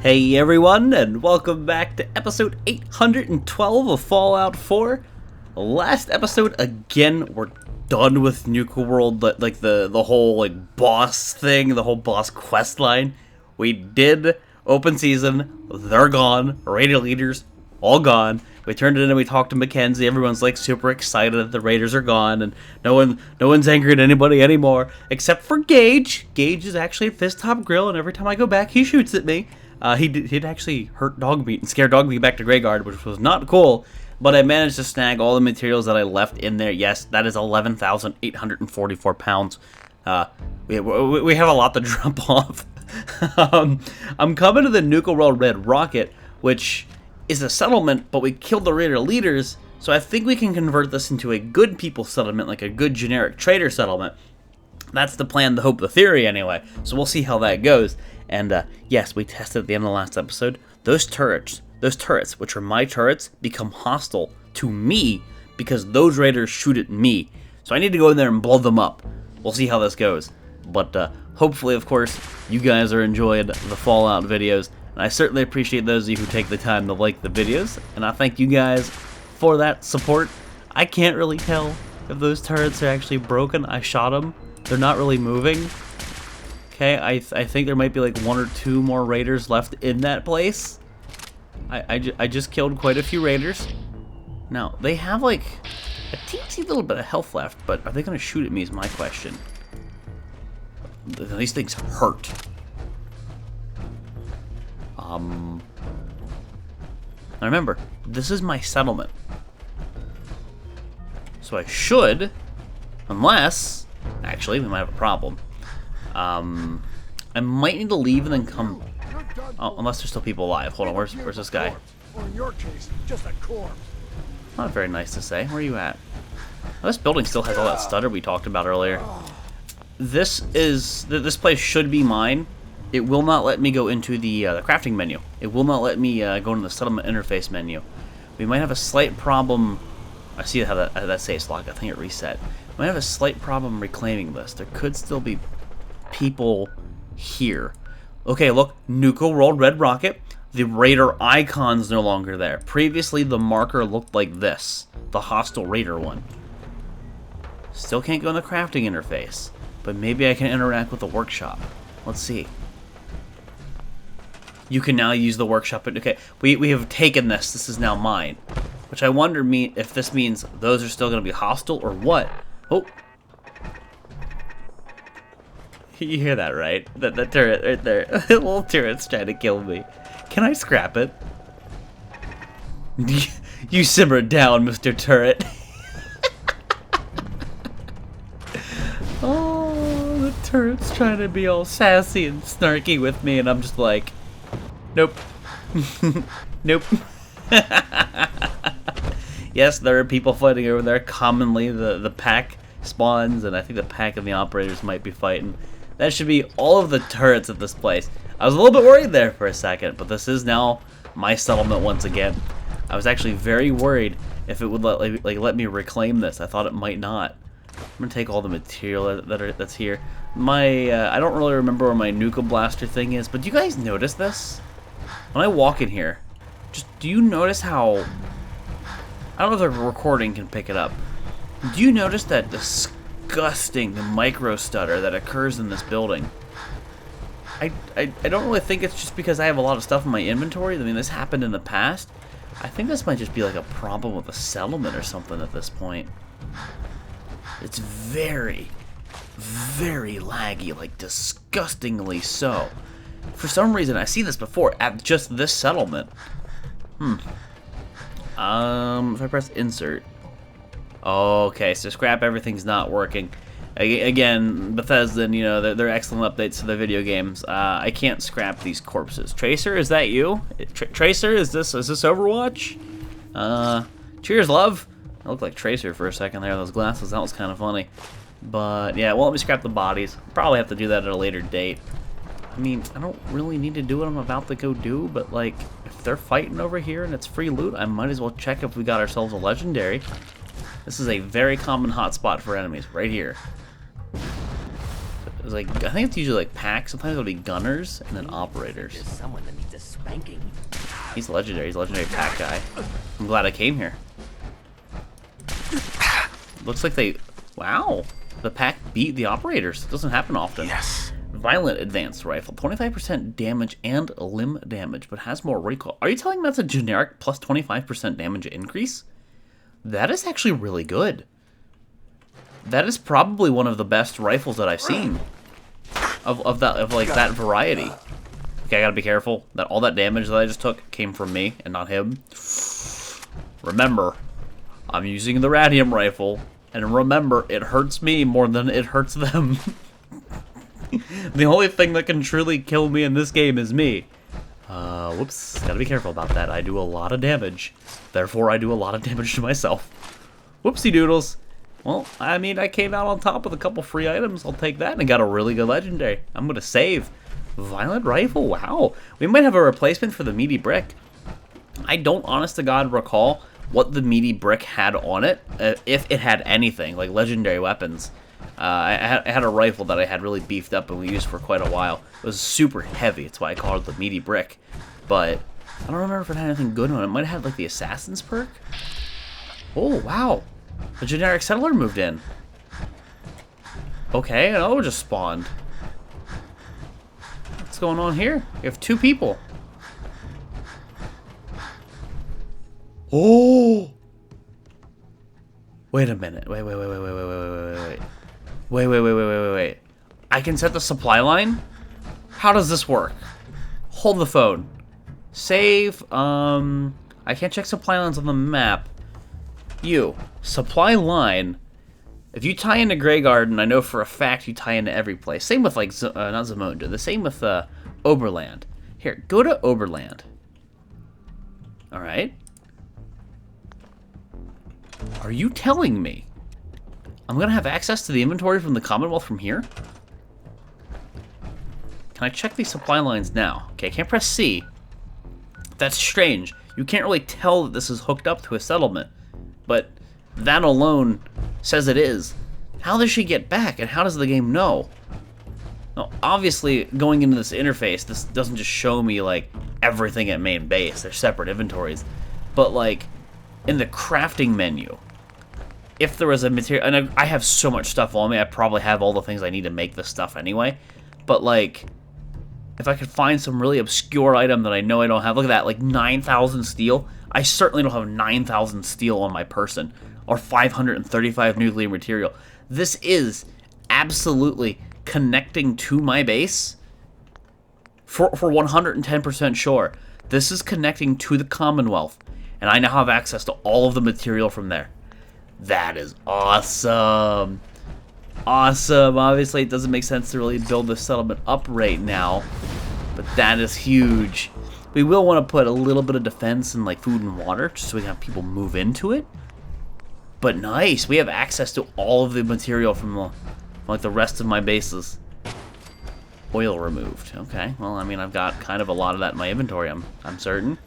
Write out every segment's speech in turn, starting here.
Hey everyone, and welcome back to episode 812 of Fallout 4. Last episode, again, we're done with Nuka-World, like the whole boss thing, the whole boss quest line. We did open season, they're gone, raider leaders, all gone. We turned it in and we talked to Mackenzie. Everyone's super excited that the raiders are gone, and no one's angry at anybody anymore, except for Gage. Gage is actually at Fist Top Grill, and every time I go back, he shoots at me. He'd actually hurt Dogmeat and scare Dogmeat back to Greyguard, which was not cool, but I managed to snag all the materials that I left in there. Yes, that is 11,844 pounds. We have a lot to drop off. I'm coming to the Nuka-World Red Rocket, which is a settlement, but we killed the raider leaders, so I think we can convert this into a good people settlement, like a good generic trader settlement. That's the plan, the hope, the theory, anyway. So we'll see how that goes. And yes, we tested at the end of the last episode. Those turrets, which are my turrets, become hostile to me because those raiders shoot at me. So I need to go in there and blow them up. We'll see how this goes. But hopefully, of course, you guys are enjoying the Fallout videos. And I certainly appreciate those of you who take the time to like the videos. And I thank you guys for that support. I can't really tell if those turrets are actually broken. I shot them. They're not really moving. Okay, I think there might be one or two more raiders left in that place. I just killed quite a few raiders. Now, they have a teensy little bit of health left, but are they going to shoot at me is my question. These things hurt. Now remember, this is my settlement. So I should, unless, actually, we might have a problem. I might need to leave and then come. Oh, unless there's still people alive. Hold on, where's this guy? Or in your case, just a corpse. Not very nice to say. Where are you at? Oh, this building still has all that stutter we talked about earlier. This place should be mine. It will not let me go into the crafting menu. It will not let me go into the settlement interface menu. We might have a slight problem. I see how that saves locked. I think it reset. We might have a slight problem reclaiming this. There could still be people here. Okay, look, Nuka-World Red Rocket. The raider icon's no longer there. Previously, the marker looked like this, the hostile raider one. Still can't go in the crafting interface, but maybe I can interact with the workshop. Let's see. You can now use the workshop. Okay, we have taken this. This is now mine. Which I wonder if this means those are still going to be hostile or what. Oh. You hear that, right? That turret right there. The little turret's trying to kill me. Can I scrap it? You simmer down, Mr. Turret. Oh, the turret's trying to be all sassy and snarky with me, and I'm just like, nope. Nope. Yes, there are people fighting over there. Commonly, the pack spawns, and I think the pack and the operators might be fighting. That should be all of the turrets at this place. I was a little bit worried there for a second, but this is now my settlement once again. I was actually very worried if it would let me reclaim this. I thought it might not. I'm gonna take all the material that's here. I don't really remember where my Nuka Blaster thing is, but do you guys notice this? When I walk in here, do you notice how? I don't know if the recording can pick it up. Do you notice that disgusting micro stutter that occurs in this building? I don't really think it's just because I have a lot of stuff in my inventory. I mean, this happened in the past. I think this might just be a problem with the settlement or something at this point. It's very, very laggy, disgustingly so. For some reason, I see this before at just this settlement. If I press insert. Okay, so scrap everything's not working. Again, Bethesda, they're excellent updates to the video games. I can't scrap these corpses. Tracer, is that you? Tracer, is this Overwatch? Cheers, love. I looked like Tracer for a second there. Those glasses, that was kind of funny. But yeah, well, let me scrap the bodies. Probably have to do that at a later date. I mean, I don't really need to do what I'm about to go do, but if they're fighting over here and it's free loot, I might as well check if we got ourselves a legendary. This is a very common hotspot for enemies, right here. It's like, I think it's usually like packs. Sometimes it'll be gunners and then operators. There's someone that needs a spanking. He's legendary. He's a legendary pack guy. I'm glad I came here. Looks like they... Wow. The pack beat the operators. It doesn't happen often. Yes. Violent advanced rifle. 25% damage and limb damage, but has more recoil. Are you telling me that's a generic plus 25% damage increase? That is actually really good. That is probably one of the best rifles that I've seen. Of that variety. Okay, I gotta be careful. That all that damage that I just took came from me and not him. Remember, I'm using the radium rifle, and remember, it hurts me more than it hurts them. The only thing that can truly kill me in this game is me. Whoops, gotta be careful about that. I do a lot of damage. Therefore, I do a lot of damage to myself. Whoopsie doodles. Well, I mean, I came out on top with a couple free items. I'll take that and got a really good legendary. I'm gonna save. Violent rifle, wow. We might have a replacement for the meaty brick. I don't, honest to God, recall what the meaty brick had on it, if it had anything, like legendary weapons. I had a rifle that I had really beefed up and we used for quite a while. It was super heavy, that's why I called it the meaty brick. But I don't remember if it had anything good on it. It might have had like the assassin's perk. Oh, wow. The generic settler moved in. Okay, another just spawned. What's going on here? We have two people. Oh! Wait a minute. Wait. Wait. I can set the supply line? How does this work? Hold the phone. Save, I can't check supply lines on the map. Supply line. If you tie into Grey Garden, I know for a fact you tie into every place. Same with, like, not Zamunda. The same with, Oberland. Here, go to Oberland. Alright. Are you telling me I'm gonna have access to the inventory from the Commonwealth from here? Can I check these supply lines now? Okay, I can't press C. That's strange. You can't really tell that this is hooked up to a settlement. But that alone says it is. How does she get back, and how does the game know? Now, obviously, going into this interface, this doesn't just show me, like, everything at main base. They're separate inventories. But, like, in the crafting menu, if there was a material... And I have so much stuff on me, I probably have all the things I need to make this stuff anyway. But, like, if I could find some really obscure item that I know I don't have... Look at that, like, 9,000 steel. I certainly don't have 9,000 steel on my person. Or 535 nuclear material. This is absolutely connecting to my base. For 110% sure. This is connecting to the Commonwealth. And I now have access to all of the material from there. That is awesome. Awesome. Obviously, it doesn't make sense to really build this settlement up right now. But that is huge. We will want to put a little bit of defense and, like, food and water, just so we can have people move into it. But nice. We have access to all of the material from like, the rest of my bases. Oil removed. Okay. Well, I mean, I've got kind of a lot of that in my inventory, I'm certain.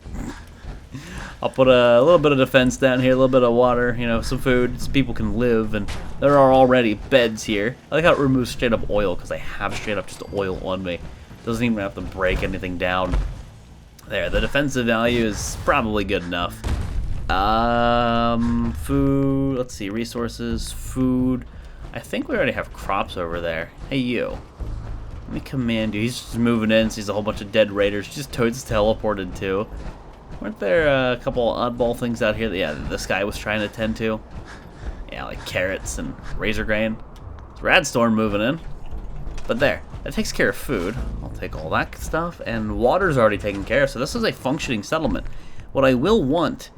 I'll put a little bit of defense down here, a little bit of water, you know, some food, so people can live, and there are already beds here. I like how it removes straight up oil, because I have straight up just oil on me. Doesn't even have to break anything down. There, the defensive value is probably good enough. Food, let's see, resources, food. I think we already have crops over there. Hey, you. Let me command you. He's just moving in, sees a whole bunch of dead raiders. Just Toad's teleported to. Weren't there a couple oddball things out here that, yeah, this guy was trying to tend to? Yeah, like carrots and razor grain. It's Radstorm moving in. But there, that takes care of food. I'll take all that stuff. And water's already taken care of, so this is a functioning settlement. What I will want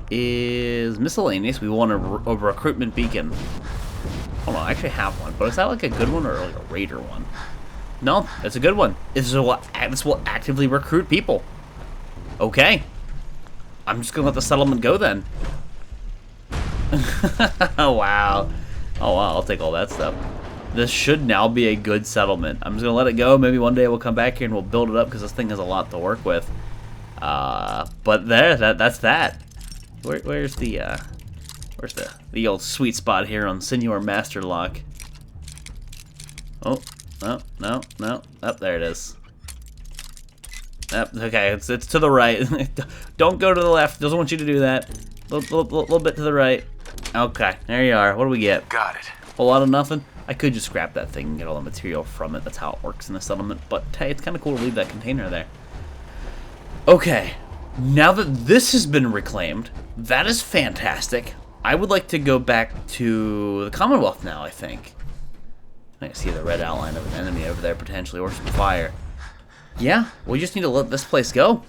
is miscellaneous. We want a recruitment beacon. Hold on, I actually have one. But is that like a good one or like a raider one? No, it's a good one. This will actively recruit people. Okay. I'm just gonna let the settlement go then. Wow. Oh wow, I'll take all that stuff. This should now be a good settlement. I'm just gonna let it go. Maybe one day we'll come back here and we'll build it up because this thing has a lot to work with. But there, that's that. Where's the old sweet spot here on Senior Master Lock? Oh, no, no, no. Up there it is. Yep, okay, it's to the right. Don't go to the left. Doesn't want you to do that. Little bit to the right. Okay, there you are. What do we get? Got it. A whole lot of nothing? I could just scrap that thing and get all the material from it. That's how it works in the settlement. But hey, it's kind of cool to leave that container there. Okay, now that this has been reclaimed, that is fantastic. I would like to go back to the Commonwealth now, I think. I can see the red outline of an enemy over there potentially, or some fire. Yeah, we just need to let this place go.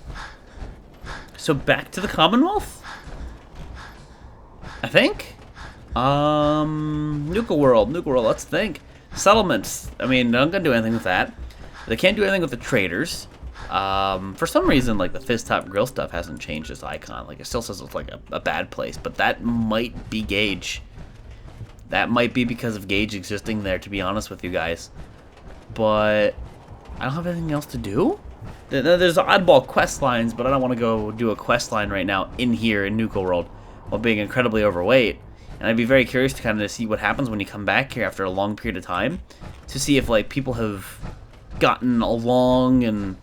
So back to the Commonwealth? I think? Nuka-World, let's think. Settlements, I mean, they're not gonna do anything with that. They can't do anything with the traders. For some reason, like, the Fizz Top Grill stuff hasn't changed its icon. Like, it still says it's like a bad place, but that might be Gage. That might be because of Gage existing there, to be honest with you guys. But I don't have anything else to do? There's oddball quest lines, but I don't want to go do a quest line right now in here in Nuka-World while being incredibly overweight. And I'd be very curious to kind of see what happens when you come back here after a long period of time, to see if, like, people have gotten along and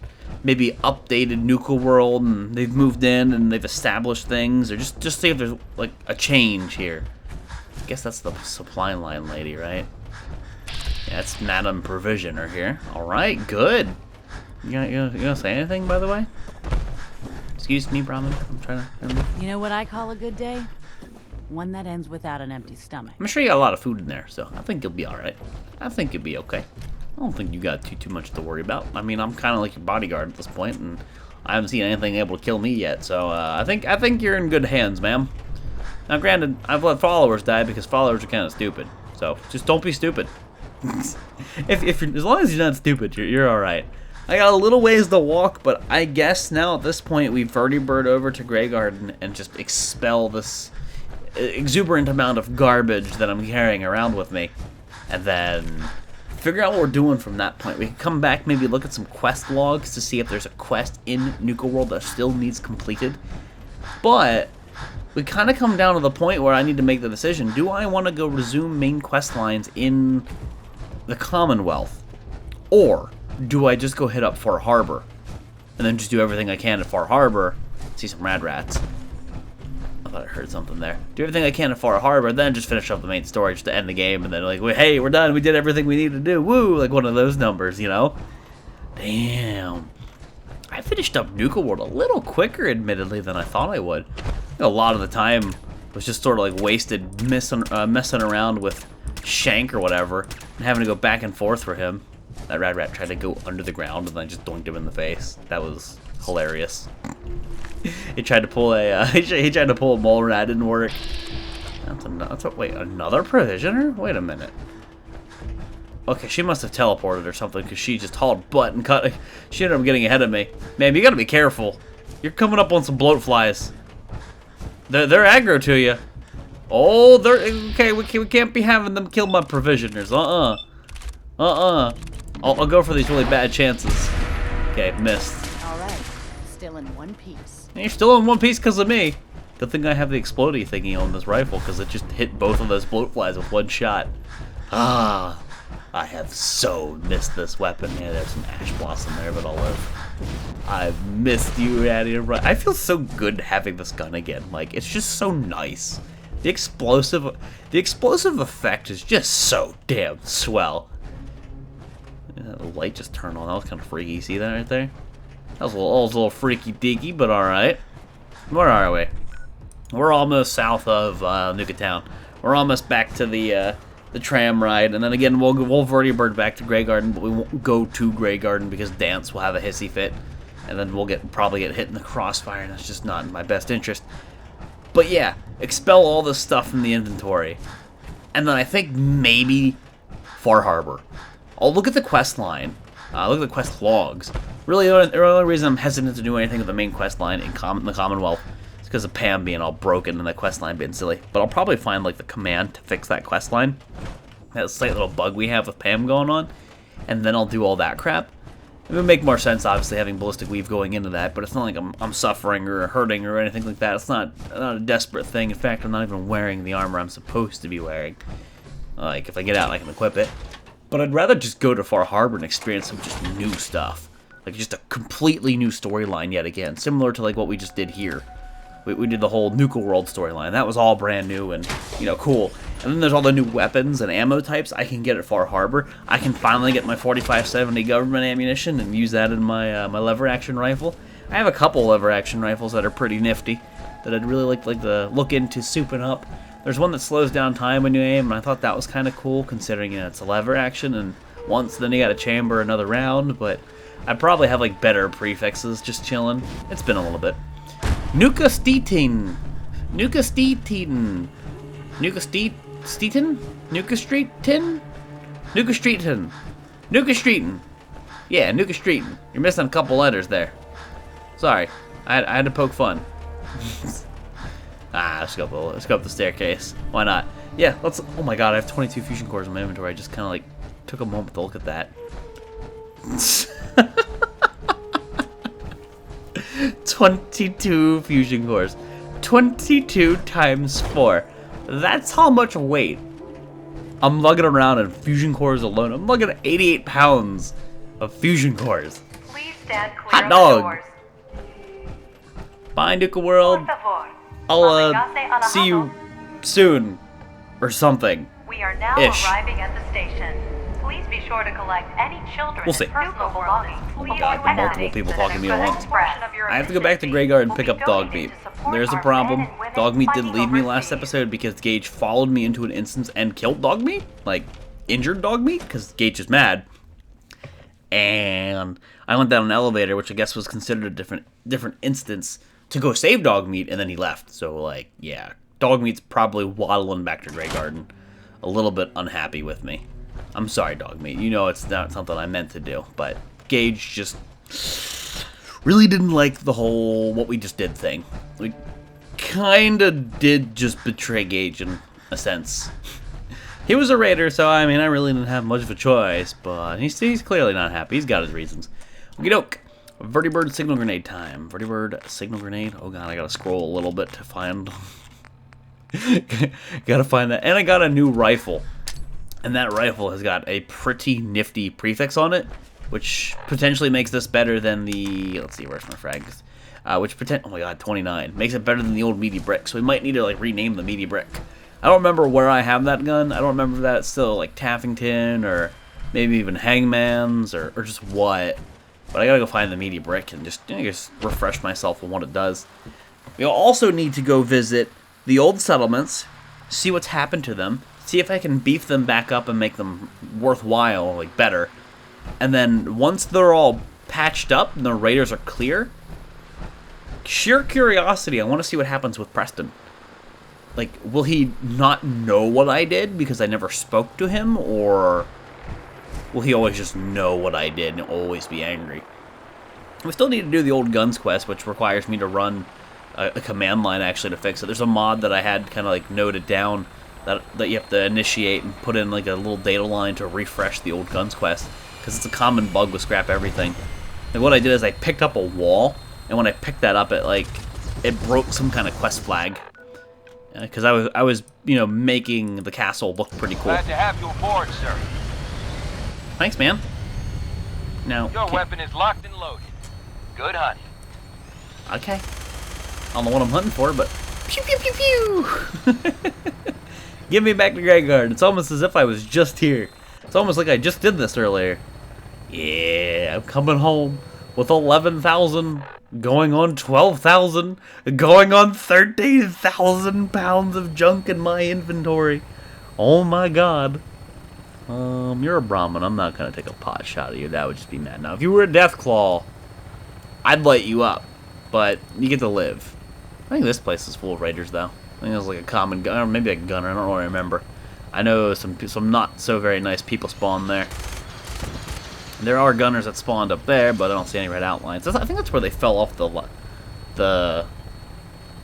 maybe updated Nuka-World and they've moved in and they've established things, or just see if there's, like, a change here. I guess that's the supply line lady, right? Yeah, that's Madam Provisioner here. Alright, good. You gonna say anything, by the way? Excuse me, Brahmin. I'm trying to... You know what I call a good day? One that ends without an empty stomach. I'm sure you got a lot of food in there, so I think you'll be alright. I think you'll be okay. I don't think you got too much to worry about. I mean, I'm kind of like your bodyguard at this point, and I haven't seen anything able to kill me yet, so I think you're in good hands, ma'am. Now, granted, I've let followers die because followers are kind of stupid, so just don't be stupid. if you're, as long as you're not stupid, you're all right. I got a little ways to walk, but I guess now at this point we've already bird over to Grey Garden and just expel this exuberant amount of garbage that I'm carrying around with me, and then figure out what we're doing from that point. We can come back, maybe look at some quest logs to see if there's a quest in Nuka-World that still needs completed. But we kind of come down to the point where I need to make the decision. Do I want to go resume main quest lines in the Commonwealth? Or do I just go hit up Far Harbor and then just do everything I can at Far Harbor, see some rad rats? I thought I heard something there. Do everything I can at Far Harbor, then just finish up the main story just to end the game, and then like, hey, we're done, we did everything we needed to do, woo, like one of those numbers, you know? Damn. I finished up Nuka-World a little quicker, admittedly, than I thought I would. A lot of the time was just sort of like wasted messing around with Shank or whatever, and having to go back and forth for him. That rad rat tried to go under the ground, and I just doinked him in the face. That was hilarious. He tried to pull a he tried to pull a mole rat, didn't work. Wait, another provisioner? Wait a minute. Okay, she must have teleported or something, because she just hauled butt and cut. She ended up getting ahead of me. Man, you gotta be careful. You're coming up on some bloat flies. They're aggro to you. Oh, they're okay. We can't be having them kill my provisioners. I'll go for these really bad chances. Okay, missed. All right, still in one piece. And you're still in one piece because of me. Good thing I have the explodey thingy on this rifle, because it just hit both of those bloat flies with one shot. Ah, I have so missed this weapon. Yeah, there's some ash blossom there, but I'll live. I've missed you, Addy. I feel so good having this gun again. Like, it's just so nice. The explosive effect is just so damn swell. Yeah, the light just turned on. That was kind of freaky. See that right there? That was a little freaky deaky, but all right. Where are we? We're almost south of Nuka Town. We're almost back to the tram ride, and then again we'll already bird back to Grey Garden, but we won't go to Grey Garden because Dance will have a hissy fit, and then we'll probably get hit in the crossfire, and that's just not in my best interest. But yeah, expel all this stuff from the inventory, and then I think maybe Far Harbor. I'll look at the quest line, look at the quest logs. Really, the only reason I'm hesitant to do anything with the main quest line in the Commonwealth is because of Pam being all broken and the quest line being silly. But I'll probably find like the command to fix that quest line, that slight little bug we have with Pam going on, and then I'll do all that crap. It would make more sense, obviously, having Ballistic Weave going into that, but it's not like I'm suffering or hurting or anything like that. It's not a desperate thing. In fact, I'm not even wearing the armor I'm supposed to be wearing. Like, if I get out, I can equip it. But I'd rather just go to Far Harbor and experience some just new stuff. Like, just a completely new storyline yet again. Similar to, like, what we just did here. We did the whole Nuka-World storyline. That was all brand new and, you know, cool. And then there's all the new weapons and ammo types I can get at Far Harbor. I can finally get my 4570 government ammunition and use that in my my lever-action rifle. I have a couple lever-action rifles that are pretty nifty that I'd really like to look into souping up. There's one that slows down time when you aim, and I thought that was kind of cool, considering, you know, it's a lever action, and once then you gotta chamber another round, but I'd probably have, like, better prefixes just chilling. It's been a little bit. Nuka-Steetin. Nuka-Steetin. Nuka-Steetin? Nuka-Streetin? Nuka-Streetin. Nuka-Streetin. Yeah, Nuka-Streetin. You're missing a couple letters there. Sorry. I had to poke fun. Let's go up the staircase. Why not? Yeah, let's... Oh my god, I have 22 fusion cores in my inventory. I just kind of, like, took a moment to look at that. 22 fusion cores. 22 times 4. That's how much weight I'm lugging around in fusion cores alone. I'm lugging 88 pounds of fusion cores. Please stand clear Hot of dog. the doors. Bye, Nuka-World. Por favor. I'll see you soon. Or something. We are now Ish. arriving at the station. Please be sure to collect any children We'll see. and personal belongings. Oh my god, multiple people talking to me at once. I have to go back to Greyguard and pick up Dogmeat. There's a problem. Dogmeat did leave me last episode because Gage followed me into an instance and killed Dogmeat. Like, injured Dogmeat, because Gage is mad. And I went down an elevator, which I guess was considered a different instance, to go save Dogmeat, and then he left. So, like, yeah. Dogmeat's probably waddling back to Greyguard, a little bit unhappy with me. I'm sorry, Dogmeat. You know it's not something I meant to do, but Gage just really didn't like the whole what we just did thing. We kinda did just betray Gage in a sense. He was a raider, so I mean I really didn't have much of a choice, but he's clearly not happy. He's got his reasons. Okie doke. Vertibird signal grenade time. Vertibird signal grenade. Oh god, I gotta scroll a little bit to find. Gotta find that. And I got a new rifle. And that rifle has got a pretty nifty prefix on it, which potentially makes this better than the... Let's see, where's my frags? Oh my god, 29. Makes it better than the old meaty brick, so we might need to, like, rename the meaty brick. I don't remember where I have that gun. I don't remember if that's still, like, Taffington, or maybe even Hangman's, or just what. But I gotta go find the meaty brick and just refresh myself on what it does. We'll also need to go visit the old settlements, see what's happened to them, see if I can beef them back up and make them worthwhile, like better. And then once they're all patched up and the raiders are clear, sheer curiosity, I want to see what happens with Preston. Like, will he not know what I did because I never spoke to him, or will he always just know what I did and always be angry? We still need to do the old guns quest, which requires me to run a command line actually to fix it. There's a mod that I had kind of like noted down that you have to initiate and put in like a little data line to refresh the old guns quest, because it's a common bug with Scrap Everything. And what I did is I picked up a wall, and when I picked that up, it broke some kind of quest flag, because I was you know, making the castle look pretty cool. Glad to have you aboard, sir. Thanks, man. Now Your weapon is locked and loaded. Good hunting. Okay. I don't know what I'm hunting for, but pew pew pew pew. Give me back to Greyguard. It's almost as if I was just here. It's almost like I just did this earlier. Yeah, I'm coming home with 11,000, going on 12,000, going on 13,000 pounds of junk in my inventory. Oh my god. You're a Brahmin. I'm not gonna take a pot shot at you. That would just be mad. Now, if you were a Deathclaw, I'd light you up, but you get to live. I think this place is full of raiders, though. I think it was like a common gun, or maybe a gunner. I don't really remember. I know some not so very nice people spawn there. There are gunners that spawned up there, but I don't see any red outlines. I think that's where they fell off the.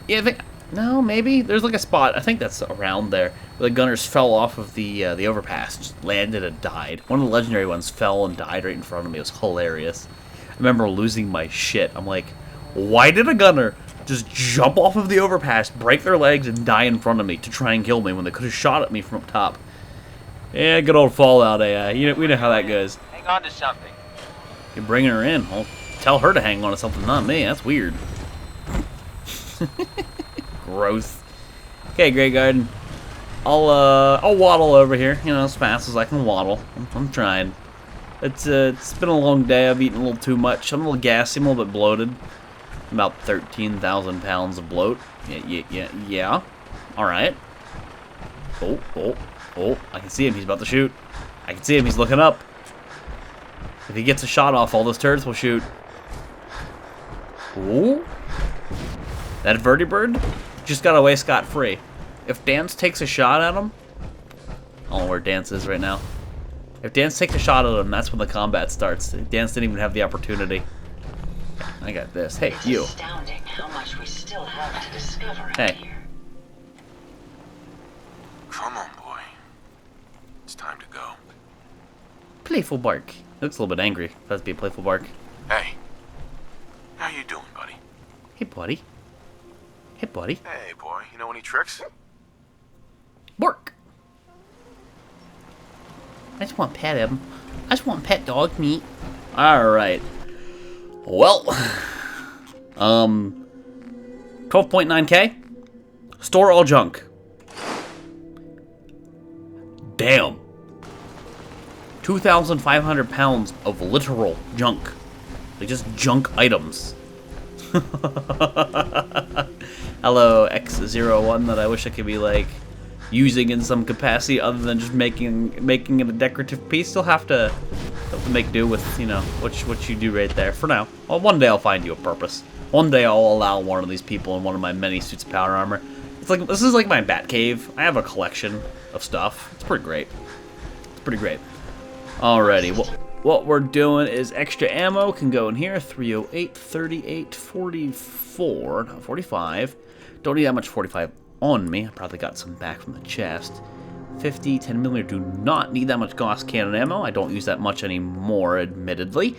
Yeah, I think no, maybe there's like a spot. I think that's around there where the gunners fell off of the overpass, just landed and died. One of the legendary ones fell and died right in front of me. It was hilarious. I remember losing my shit. I'm like, why did a gunner just jump off of the overpass, break their legs, and die in front of me to try and kill me when they could have shot at me from up top? Yeah, good old Fallout AI. We know how that goes. Hang on to something. You're bringing her in. Well, tell her to hang on to something, not me. That's weird. Gross. Okay, Grey Garden. I'll waddle over here, you know, as fast as I can waddle. I'm trying. It's been a long day. I've eaten a little too much. I'm a little gassy. I'm a little bit bloated. About 13,000 pounds of bloat. Yeah. All right. Oh! I can see him. He's about to shoot. I can see him. He's looking up. If he gets a shot off, all those turrets will shoot. Ooh. That vertibird just got away scot-free. If Dance takes a shot at him... I don't know where Dance is right now. If Dance takes a shot at him, that's when the combat starts. Dance didn't even have the opportunity. I got this. Hey, you. It's astounding how much we still have to discover out Hey. here. Come on, boy. It's time to go. Playful bark. Looks a little bit angry. That's be a playful bark. Hey. How you doing, buddy? Hey, buddy. Hey, buddy. Hey, boy. You know any tricks? Bark. I just want to pet him. I just want pet dog meat. Alright. Well. 12.9k. Store all junk. Damn. 2,500 pounds of literal junk. Like just junk items. Hello, X01 that I wish I could be like using in some capacity other than just making it a decorative piece. Still have to make do with, you know, what you do right there for now. Well, one day I'll find you a purpose. One day I'll allow one of these people in one of my many suits of power armor. It's like, this is like my bat cave. I have a collection of stuff. It's pretty great. It's pretty great. Alrighty, what we're doing is extra ammo can go in here. 308, 38, 44, no, 45. Don't need that much 45 on me. I probably got some back from the chest. 50, 10mm. Do not need that much Gauss cannon ammo. I don't use that much anymore, admittedly.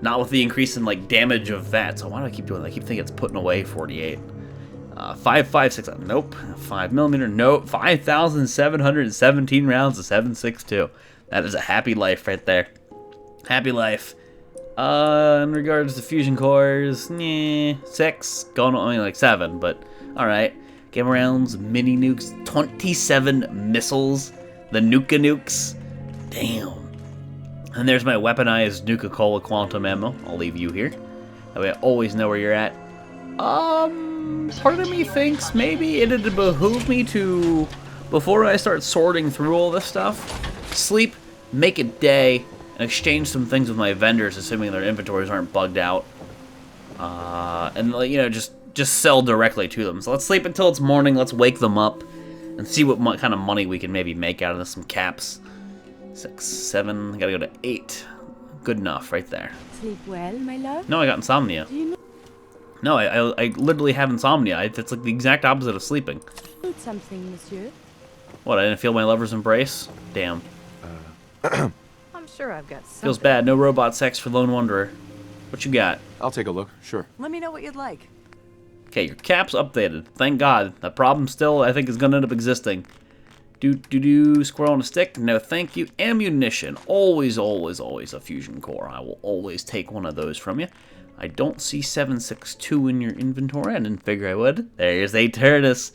Not with the increase in like damage of that. So why do I keep doing that? I keep thinking it's putting away 48. 5.56. Nope. 5mm. Nope. 5,717 rounds of 7.62. That is a happy life right there. Happy life. In regards to fusion cores, 6. Going on only like 7, but alright. Gamma rounds, mini nukes, 27 missiles, the Nuka-nukes. Damn. And there's my weaponized Nuka-Cola quantum ammo. I'll leave you here. That way I always know where you're at. Part of me thinks maybe it'd behoove me to, before I start sorting through all this stuff, sleep, make a day, and exchange some things with my vendors, assuming their inventories aren't bugged out. And, you know, just sell directly to them. So let's sleep until it's morning, let's wake them up, and see what kind of money we can maybe make out of this. Some caps. 6, 7, gotta go to 8. Good enough, right there. Sleep well, my love? No, I got insomnia. Do you No, I literally have insomnia. It's like the exact opposite of sleeping. need something, monsieur? What, I didn't feel my lover's embrace? Damn. I'm sure I've got something. Feels bad. No robot sex for Lone Wanderer. What you got? I'll take a look, sure. Let me know what you'd like. Okay, your cap's updated. Thank God. That problem still, I think, is going to end up existing. Squirrel on a stick? No, thank you. Ammunition. Always, always, always a fusion core. I will always take one of those from you. I don't see 7.62 in your inventory. I didn't figure I would. There's a Tyrannus.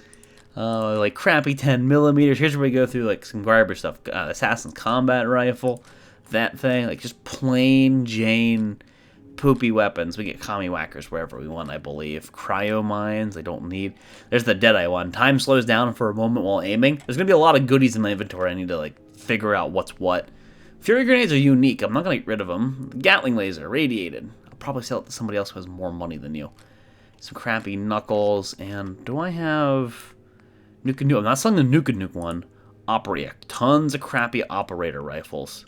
Like crappy 10mm. Here's where we go through like some garbage stuff. Assassin's Combat Rifle. That thing. Like just plain Jane poopy weapons. We get commie whackers wherever we want, I believe. Cryo mines, I don't need. There's the Deadeye one. Time slows down for a moment while aiming. There's gonna be a lot of goodies in my inventory. I need to like figure out what's what. Fury grenades are unique. I'm not gonna get rid of them. Gatling laser, radiated. I'll probably sell it to somebody else who has more money than you. Some crappy knuckles, and do I have Nuka-Nuke? I'm not selling the Nuka-Nuke one. Operator. Tons of crappy operator rifles.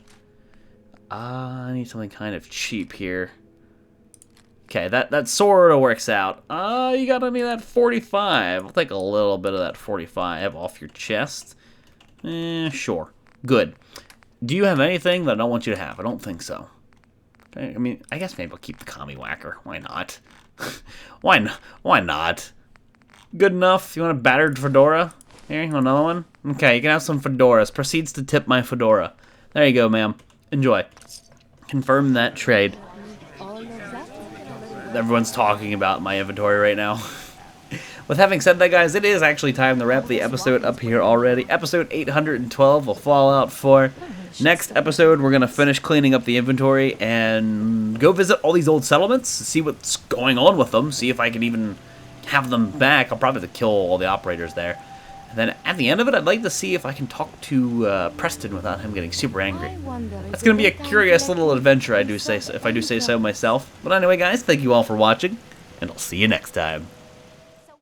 I need something kind of cheap here. Okay, that sort of works out. You got any of that 45? I'll take a little bit of that 45 off your chest. Sure. Good. Do you have anything that I don't want you to have? I don't think so. I mean, I guess maybe I'll keep the commie whacker. Why not? Why not? Good enough? You want a battered fedora? Here, another one. Okay, you can have some fedoras. Proceeds to tip my fedora. There you go, ma'am. Enjoy. Confirm that trade. Everyone's talking about my inventory right now. With having said that, guys, it is actually time to wrap the episode up here already. Episode 812 of Fallout 4. Next episode, we're going to finish cleaning up the inventory and go visit all these old settlements, see what's going on with them, see if I can even have them back. I'll probably have to kill all the operators there. And then at the end of it, I'd like to see if I can talk to Preston without him getting super angry. That's going to be a curious little adventure, if I do say so myself. But anyway, guys, thank you all for watching, and I'll see you next time.